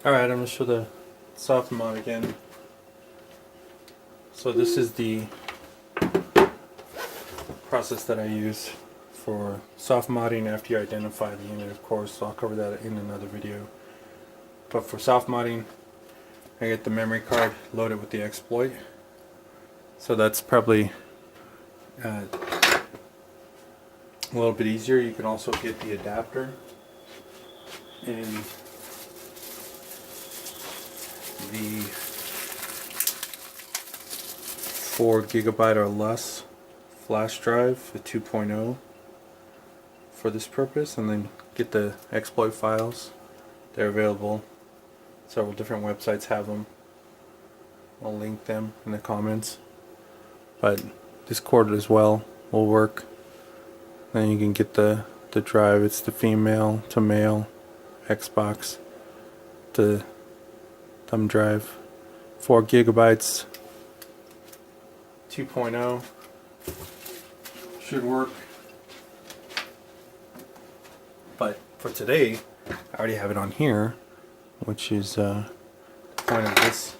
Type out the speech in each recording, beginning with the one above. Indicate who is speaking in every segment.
Speaker 1: Alright, I'm going to show the soft mod again. So this is the process that I use for soft modding after you identify the unit, of course. So I'll cover that in another video. But for soft modding, I get the memory card loaded with the exploit. So that's probably a little bit easier. You can also get the adapter and the 4GB or less flash drive, the 2.0, for this purpose, and then get the exploit files. They're available. Several different websites have them. I'll link them in the comments. But Discord as well will work. Then you can get the drive. It's the female to male Xbox to thumb drive. 4GB 2.0 should work. But for today, I already have it on here, which is the point of this.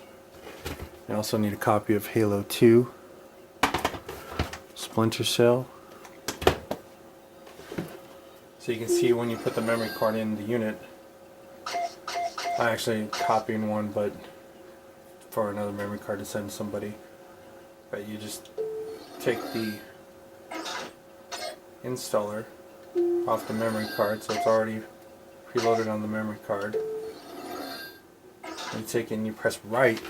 Speaker 1: I also need a copy of Halo 2 Splinter Cell. So you can see when you put the memory card in the unit. I'm actually copying one, but for another memory card to send somebody. But you just take the installer off the memory card, so it's already preloaded on the memory card. You take it and you press right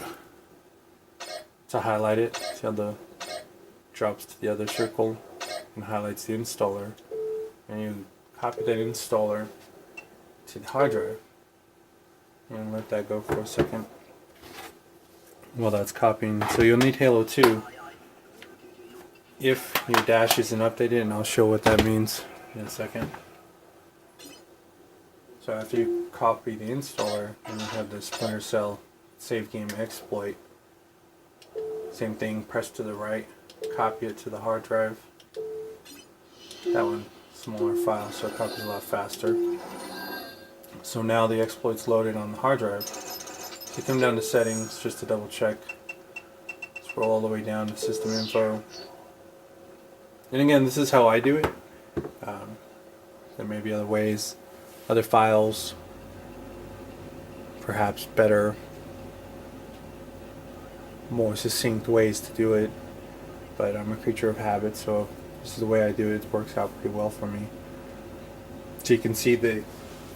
Speaker 1: to highlight it. See how the drops to the other circle and highlights the installer, and you copy that installer to the hard drive and let that go for a second while that's copying. So you'll need Halo 2 if your dash isn't updated, and I'll show what that means in a second. So after you copy the installer, and you have the Splinter Cell save game exploit, same thing, press to the right, copy it to the hard drive. That one, smaller file, so it copies a lot faster. So now the exploit's loaded on the hard drive. So you come down to settings just to double check. Scroll all the way down to system info. And again, this is how I do it. There may be other ways, other files, perhaps better, more succinct ways to do it. But I'm a creature of habit, so this is the way I do it. It works out pretty well for me. So you can see the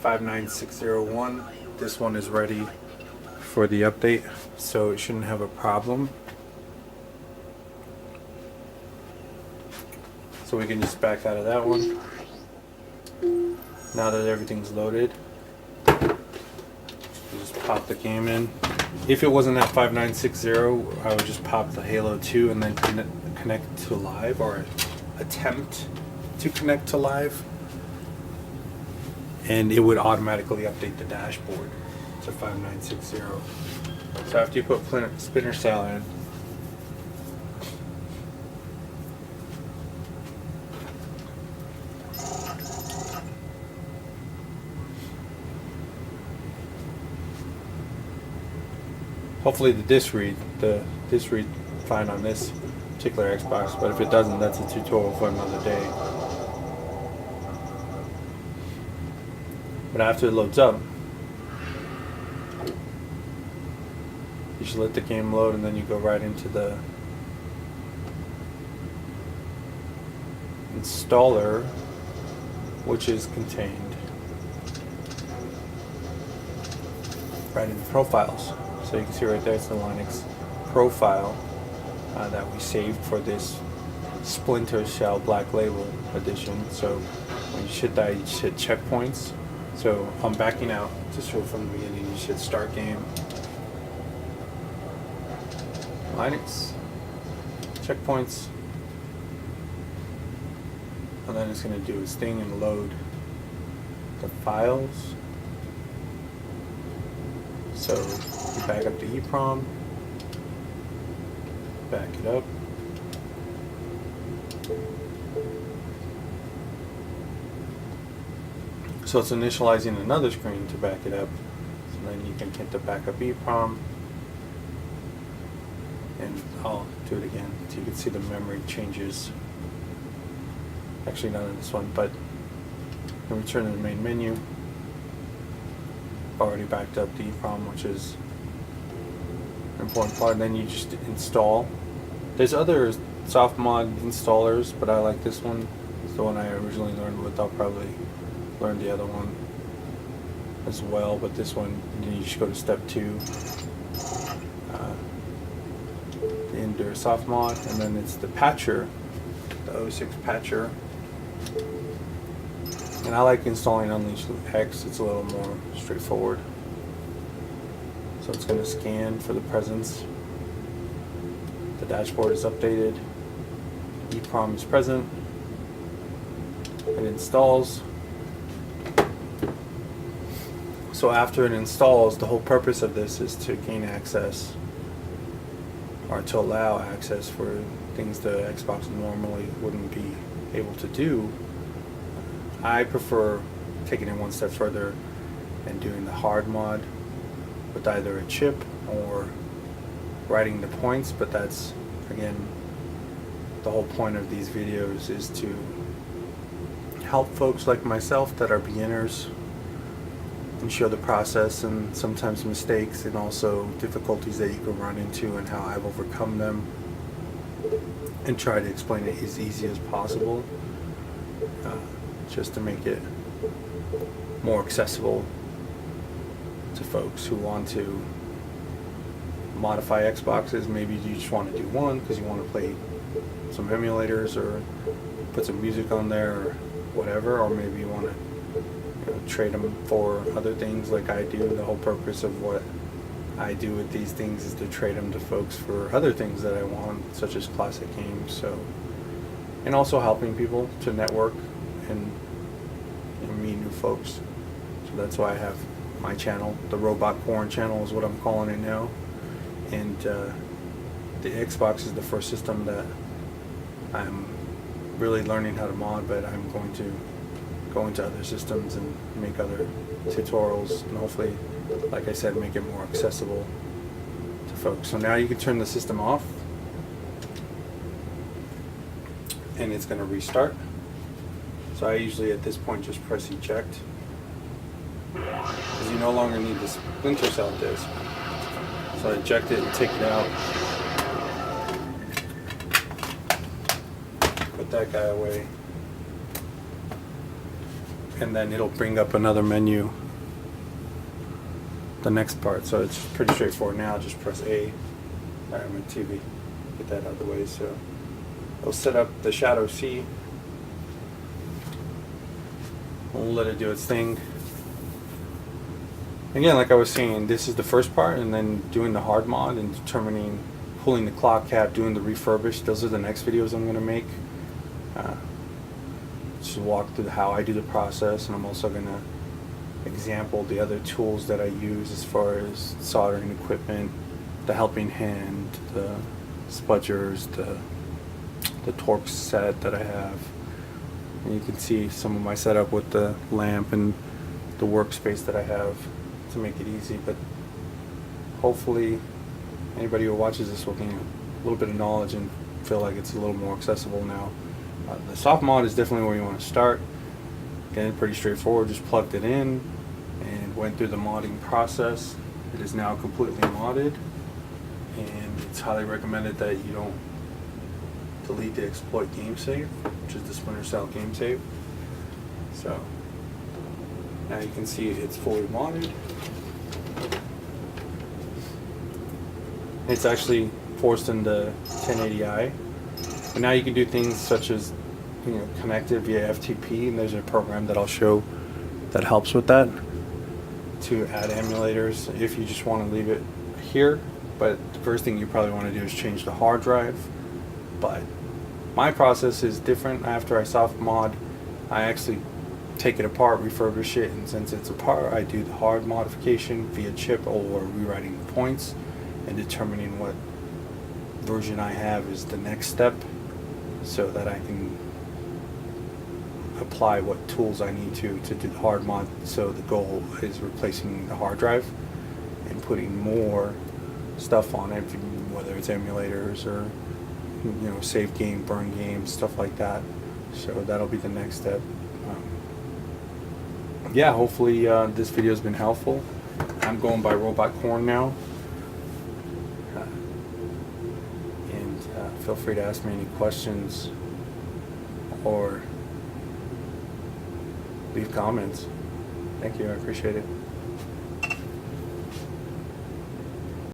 Speaker 1: 59601. This one is ready for the update, so it shouldn't have a problem. So we can just back out of that one. Now that everything's loaded, you just pop the game in. If it wasn't at 5960, I would just pop the Halo 2 and then connect to live, or attempt to connect to live, and it would automatically update the dashboard to 5960. So after you put Splinter Cell in, hopefully the disk read fine on this particular Xbox, but if it doesn't, that's a tutorial for another day. But after it loads up, you should let the game load, and then you go right into the installer, which is contained right in the profiles. So you can see right there, it's the Linux profile that we saved for this Splinter Cell Black Label edition. So when you hit that, you just hit checkpoints. So I'm backing out to show from the beginning. You just hit start game, Linux, checkpoints, and then it's going to do its thing and load the files. So you back up to EEPROM, back it up, so it's initializing another screen to back it up. So and then you can hit the backup EEPROM, and I'll do it again so you can see the memory changes. Actually not in this one, but then return to the main menu. Already backed up the EEPROM, which is an important part. And then you just install. There's other soft mod installers, but I like this one. It's the one I originally learned with. I'll probably learn the other one as well, but this one, you just go to step 2, the Endure soft mod, and then it's the patcher, the 06 patcher. And I like installing Unleash X. It's a little more straightforward. So it's going to scan for the presence. The dashboard is updated. EEPROM is present. It installs. So after it installs, the whole purpose of this is to gain access, or to allow access for things the Xbox normally wouldn't be able to do. I prefer taking it one step further and doing the hard mod with either a chip or writing the points, but that's, again, the whole point of these videos is to help folks like myself that are beginners and show the process and sometimes mistakes and also difficulties that you can run into and how I've overcome them, and try to explain it as easy as possible, just to make it more accessible to folks who want to modify Xboxes. Maybe you just want to do one because you want to play some emulators or put some music on there or whatever, or maybe you want to trade them for other things like I do. The whole purpose of what I do with these things is to trade them to folks for other things that I want, such as classic games. So, and also helping people to network and meet new folks. So that's why I have my channel. The Robot Corn channel is what I'm calling it now. And the Xbox is the first system that I'm really learning how to mod, but I'm going to go into other systems and make other tutorials and hopefully, like I said, make it more accessible to folks. So now you can turn the system off and it's going to restart. So I usually at this point just press eject because you no longer need the Splinter Cell disk. So I eject it and take it out. Put that guy away. And then it'll bring up another menu, the next part. So it's pretty straightforward now. Just press A. Alright, I'm on TV. Get that out of the way. So it'll set up the Shadow C. We'll let it do its thing. Again, like I was saying, this is the first part, and then doing the hard mod and determining, pulling the clock cap, doing the refurbish. Those are the next videos I'm going to make. Just walk through how I do the process, and I'm also going to example the other tools that I use as far as soldering equipment, the helping hand, the spudgers, the Torx set that I have. And you can see some of my setup with the lamp and the workspace that I have to make it easy. But hopefully anybody who watches this will gain a little bit of knowledge and feel like it's a little more accessible now. The soft mod is definitely where you want to start. Again, pretty straightforward. Just plugged it in and went through the modding process. It is now completely modded, and it's highly recommended that you don't delete the exploit game save, which is the Splinter Cell game save. So now you can see it's fully modded. It's actually forced into 1080i. And now you can do things such as, connect it via FTP, and there's a program that I'll show that helps with that, to add emulators if you just want to leave it here. But the first thing you probably want to do is change the hard drive. But my process is different. After I soft mod, I actually take it apart, refurbish it, and since it's apart, I do the hard modification via chip or rewriting the points and determining what version I have is the next step, so that I can apply what tools I need to do the hard mod. So the goal is replacing the hard drive. and putting more stuff on it, whether it's emulators or save game, burn game, stuff like that. So that'll be the next step. Yeah, hopefully this video has been helpful. I'm going by Robot Corn now. And feel free to ask me any questions or leave comments. Thank you, I appreciate it.